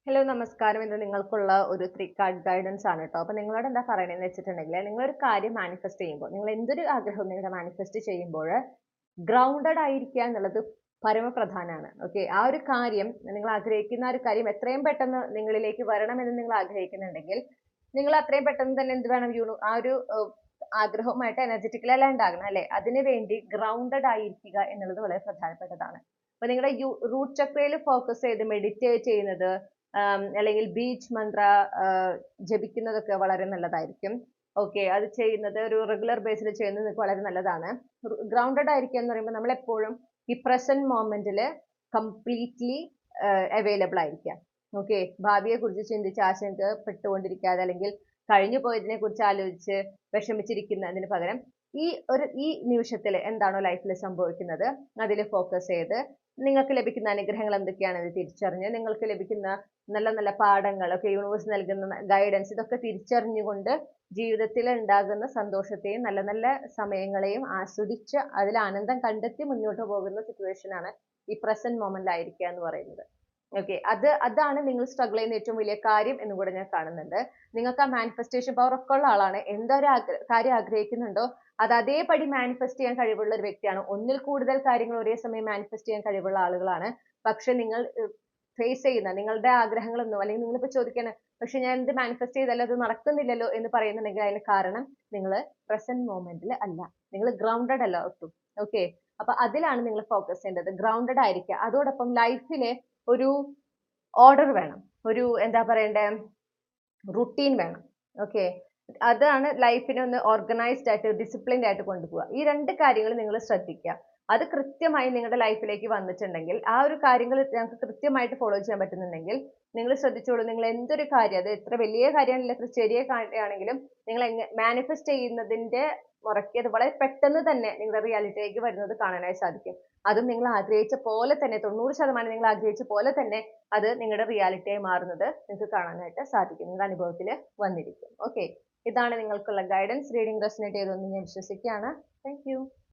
Hello നമസ്കാരം. ഇത് നിങ്ങൾക്കുള്ള ഒരു 3 കാർഡ് ഗൈഡൻസ് ആണ് ട്ടോ. അപ്പൊ നിങ്ങളോട് എന്താ പറയണേന്ന് വെച്ചിട്ടുണ്ടെങ്കില്, നിങ്ങളൊരു കാര്യം മാനിഫെസ്റ്റ് ചെയ്യുമ്പോൾ, നിങ്ങൾ എന്തൊരു ആഗ്രഹവും നിങ്ങളുടെ മാനിഫെസ്റ്റ് ചെയ്യുമ്പോഴ് ഗ്രൗണ്ടഡ് ആയിരിക്കുക എന്നുള്ളത് പരമപ്രധാനാണ്. ഓക്കെ. ആ ഒരു കാര്യം നിങ്ങൾ ആഗ്രഹിക്കുന്ന ആ ഒരു കാര്യം എത്രയും പെട്ടെന്ന് നിങ്ങളിലേക്ക് വരണമെന്ന് നിങ്ങൾ ആഗ്രഹിക്കുന്നുണ്ടെങ്കിൽ, നിങ്ങൾ അത്രയും പെട്ടെന്ന് തന്നെ എന്ത് വേണം ആ ഒരു ആഗ്രഹവുമായിട്ട് എനർജറ്റിക്കലി അലൈൻഡ് ആകണം അല്ലേ? അതിനു വേണ്ടി ഗ്രൗണ്ടഡ് ആയിരിക്കുക എന്നുള്ളത് വളരെ പ്രധാനപ്പെട്ടതാണ്. അപ്പൊ നിങ്ങളുടെ റൂട്ട് ചക്രയിൽ ഫോക്കസ് ചെയ്ത് മെഡിറ്റേറ്റ് ചെയ്യുന്നത് അല്ലെങ്കിൽ ബീച്ച് മന്ത്ര ജപിക്കുന്നതൊക്കെ വളരെ നല്ലതായിരിക്കും. ഓക്കെ. അത് ചെയ്യുന്നത് ഒരു റെഗുലർ ബേസിൽ ചെയ്യുന്നത് നിങ്ങൾക്ക് വളരെ നല്ലതാണ്. ഗ്രൗണ്ടഡ് ആയിരിക്കുക എന്ന് പറയുമ്പോൾ നമ്മൾ എപ്പോഴും ഈ പ്രസന്റ് മൊമെന്റിൽ കംപ്ലീറ്റ്ലി അവൈലബിൾ ആയിരിക്കുക. ഓക്കെ. ഭാവിയെ കുറിച്ച് ചിന്തിച്ച് ആശങ്കപ്പെട്ടുകൊണ്ടിരിക്കാതെ അല്ലെങ്കിൽ കഴിഞ്ഞു പോയതിനെ കുറിച്ച് ആലോചിച്ച് വിഷമിച്ചിരിക്കുന്നതിന് പകരം ഈ നിമിഷത്തിൽ എന്താണോ ലൈഫിൽ സംഭവിക്കുന്നത് അതിൽ ഫോക്കസ് ചെയ്ത് നിങ്ങൾക്ക് ലഭിക്കുന്ന അനുഗ്രഹങ്ങൾ എന്തൊക്കെയാണെന്ന് തിരിച്ചറിഞ്ഞ് നിങ്ങൾക്ക് ലഭിക്കുന്ന നല്ല നല്ല പാഠങ്ങൾ ഒക്കെ യൂണിവേഴ്സ് നൽകുന്ന ഗൈഡൻസ് ഇതൊക്കെ തിരിച്ചറിഞ്ഞുകൊണ്ട് ജീവിതത്തിൽ ഉണ്ടാകുന്ന സന്തോഷത്തെയും നല്ല നല്ല സമയങ്ങളെയും ആസ്വദിച്ച് അതിൽ ആനന്ദം കണ്ടെത്തി മുന്നോട്ട് പോകുന്ന സിറ്റുവേഷൻ ആണ് ഈ പ്രസന്റ് മൊമെന്റിൽ ആയിരിക്കുക എന്ന് പറയുന്നത്. ഓക്കെ. അതാണ് നിങ്ങൾ സ്ട്രഗിൾ ചെയ്യുന്ന ഏറ്റവും വലിയ കാര്യം എന്നും കൂടെ ഞാൻ കാണുന്നുണ്ട്. നിങ്ങൾക്ക് ആ മാനിഫെസ്റ്റേഷൻ പവർ ഒക്കെ ഉള്ള ആളാണ്. എന്തൊരു കാര്യം ആഗ്രഹിക്കുന്നുണ്ടോ അത് അതേപടി മാനിഫെസ്റ്റ് ചെയ്യാൻ കഴിവുള്ള ഒരു വ്യക്തിയാണ്. ഒന്നിൽ കൂടുതൽ കാര്യങ്ങൾ ഒരേ സമയം മാനിഫെസ്റ്റ് ചെയ്യാൻ കഴിവുള്ള ആളുകളാണ്. പക്ഷെ നിങ്ങൾ ഫേസ് ചെയ്യുന്ന നിങ്ങളുടെ ആഗ്രഹങ്ങളൊന്നും അല്ലെങ്കിൽ നിങ്ങളിപ്പോ ചോദിക്കാണ് പക്ഷെ ഞാൻ എന്ത് മാനിഫെസ്റ്റ് ചെയ്താലും അത് നടക്കുന്നില്ലല്ലോ എന്ന് പറയുന്നുണ്ടെങ്കിൽ അതിന് കാരണം നിങ്ങൾ പ്രസന്റ് മൊമെന്റിൽ അല്ല. നിങ്ങൾ ഗ്രൗണ്ടഡ് അല്ല ഒട്ടും. ഓക്കെ. അപ്പൊ അതിലാണ് നിങ്ങൾ ഫോക്കസ് ചെയ്യേണ്ടത്. ഗ്രൗണ്ടഡ് ആയിരിക്കുക. അതോടൊപ്പം ലൈഫിലെ ഒരു ഓർഡർ വേണം. ഒരു എന്താ പറയണ്ടേ റുട്ടീൻ വേണം. ഓക്കെ. അതാണ് ലൈഫിനെ ഒന്ന് ഓർഗനൈസ്ഡ് ആയിട്ട് ഡിസിപ്ലിൻഡ് ആയിട്ട് കൊണ്ടുപോവുക. ഈ 2 കാര്യങ്ങൾ നിങ്ങൾ ശ്രദ്ധിക്കുക. അത് കൃത്യമായി നിങ്ങളുടെ ലൈഫിലേക്ക് വന്നിട്ടുണ്ടെങ്കിൽ ആ ഒരു കാര്യങ്ങൾ ഞങ്ങൾക്ക് കൃത്യമായിട്ട് ഫോളോ ചെയ്യാൻ പറ്റുന്നുണ്ടെങ്കിൽ നിങ്ങൾ ശ്രദ്ധിച്ചോളൂ നിങ്ങൾ എന്തൊരു കാര്യം അത് എത്ര വലിയ കാര്യമാണെങ്കിലും എത്ര ചെറിയ കാര്യമാണെങ്കിലും നിങ്ങൾ മാനിഫെസ്റ്റ് ചെയ്യുന്നതിന്റെ മുറയ്ക്ക് അത് വളരെ പെട്ടെന്ന് തന്നെ നിങ്ങളുടെ റിയാലിറ്റിയിലേക്ക് വരുന്നത് കാണാനായി സാധിക്കും. അതും നിങ്ങൾ ആഗ്രഹിച്ച പോലെ തന്നെ 90% നിങ്ങൾ ആഗ്രഹിച്ച പോലെ തന്നെ അത് നിങ്ങളുടെ റിയാലിറ്റിയായി മാറുന്നത് നിങ്ങൾക്ക് കാണാനായിട്ട് സാധിക്കും. നിങ്ങളുടെ അനുഭവത്തിൽ വന്നിരിക്കും. ഓക്കെ. ഇതാണ് നിങ്ങൾക്കുള്ള ഗൈഡൻസ്. റീഡിംഗ് റെസൊനേറ്റ് ചെയ്തെന്ന് ഞാൻ വിശ്വസിക്കുകയാണ്. Thank you.